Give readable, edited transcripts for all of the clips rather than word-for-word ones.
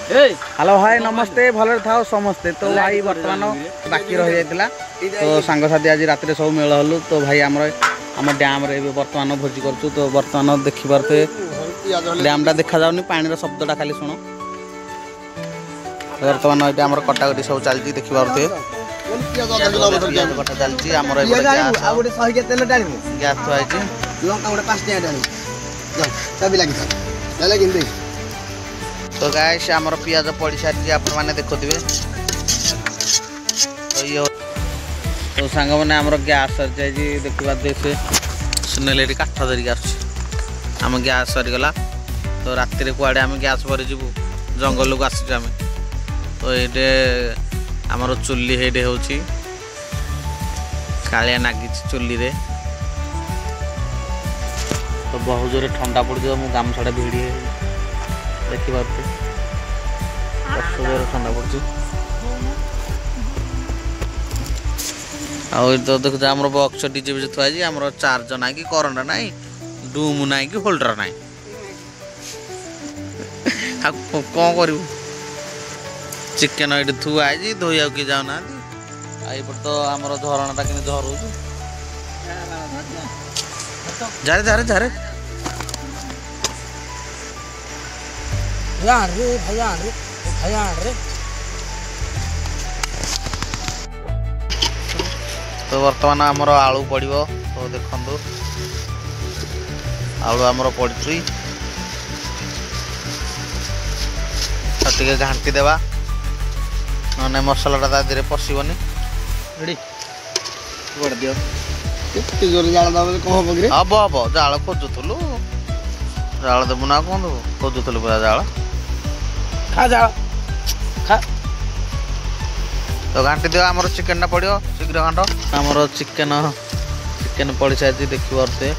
hello भाई नमस्ते भले था समस्ते तो भाई बर्तमान बाकी रही जाता तो सांगसाथी आज रात सब मेल हलु तो भाई आम डैम रे बर्तमान भोजी करूँ तो बर्तमान देखिपारे डैमटा देखा जाऊनी पानी शब्दटा खाली शुण बर्तमान ये आम कटाकटी सब चलती देखिपारे कटा चलती गैस थुआई तो गाइस आमर पियाज पड़ी सारी आप देखुवे तो सांग मैंने आमर गैस सरी जाए देखा से सुनेल काठ धरिक आम गैस सरीगला तो राति कुआड़े आम गैस भरी जीवु जंगल को आसुचे आम तो ये आमर चुली हेटे हो कालिया नागी चुली रे तो बहुत जोर ठंडा पड़ जाए मु गामछाड़ा भिड़ी देखिपारे जोर ठंडा पड़ी तो देखो आम बक्स डीजे बीजे थुआ आम चार्ज ना कि करंट ना डूम ना कि होल्डर ना कौन कर चिकेन ये थुआ धोया कि जाऊना ये तो आम झरणाटा कि झरू झारे झारे झारे तो बर्तमान आमर आलू पड़ो तो देखु आलू आमर पड़ी टे घाटी देवा ना मसलाटा ता पशबनी हम हम जाल खोजुलु जाल देबु ना कौन देबु खोजुलु पूरा जाल खा जाल खा तो घाटी दियो आमर चिकेन टा पड़ो शीघ्र घाट आमर चिकेन चिकेन पड़ सारी देखिए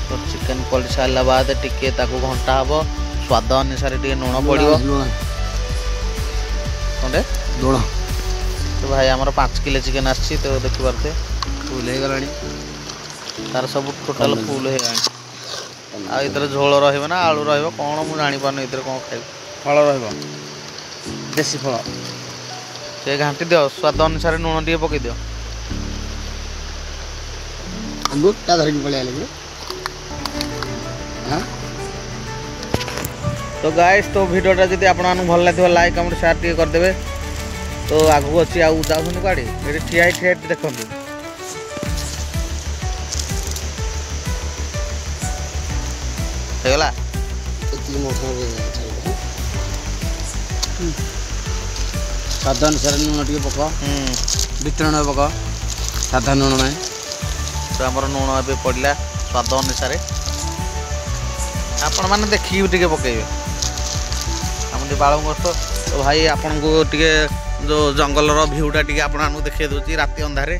तो चिकेन पड़ सारा बाद टिके घंटा हम स्वाद अनुसार टे लुण पड़ो कौटे लुण तो भाई आमर 5 किलो चिकेन आसी तो देखिपारे फुल हो गला तार सब टोटाल फुल हो इधर झोल रहा आलू रहा मुझे जापार इधर कौन खाई फल देसी फल से घाटी दियो स्वाद अनुसार लुण टे पकई दियो तो गाइस तो वीडियोटा जब आप भल लगे लाइक कमेंट शेयर टे करदे तो आगू अच्छी आउ जाऊन गाड़ी ये ठिया देखु हेगला स्वाद अनुसार लुण टे पक बीतरण पक साधा लुण ना तो आमर लुण ए पड़ा स्वाद अनुसार आपण मैंने देखिए टे पकड़े आम बाल कष्ट तो भाई आपन को टे जो जंगल भ्यूटा टे आप देखे दूसरी राति अंधारे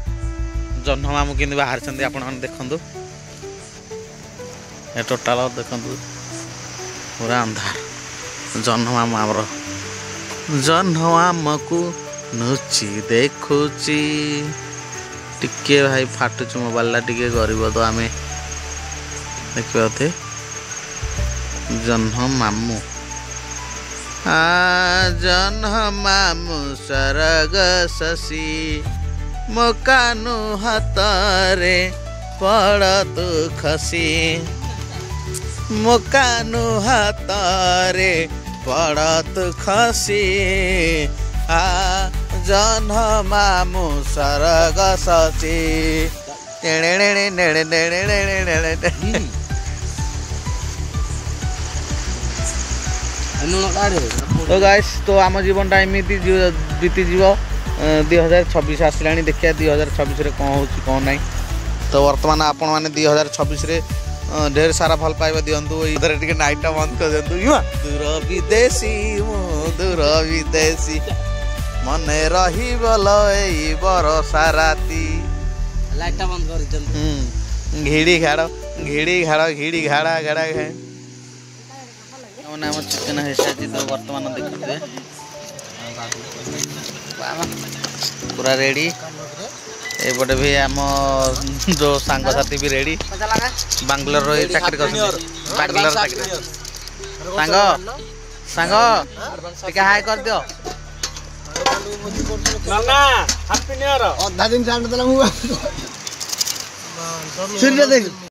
जह्न मामू कि बाहर आपण देखु ये टोटाल देखु पूरा अंधार जह्न मामू आमर जह्न आमको नुची देखुची टिके भाई फाटुच मोबाइल टिके गरीब तो आम देखते जह्न मामू जह्न मामू सरग शशि मो कानू हाथरे पड़ तू खसी मो कानू हाथरे पड़ तू खसी जह्न मामू सरग शशि तो गाइस तो आम जीवन एमती बीती जीव 2026 आसला देखिए 2026 कौन हो कौन ना तो बर्तमान आपण मैंने 2026 ढेर सारा भल पाइबा दिंतु इधर टे नाइटा बंद कर दिंतु दूर विदेशी दूर विदेशी मने रही बल बरसा राती लाइटा बंद कर घिड़ी घाड़ घिड़ी घाड़ घिड़ी घाड़ा घाड़ा खाए मैंने आम चिकेन हो सारी तो बर्तमान देखते पूरा रेडी एपटे भी आम जो सांगसाथी भी रेडी बांग्लोर चाकरी कर बांग्लोर चाकरी सांग सांग टिके हाय कर दियो नाना हैप्पी न्यू ईयर ଅଧା ଦିନ ଛାଡିଦେଲା ମୁଁ सीरियस देख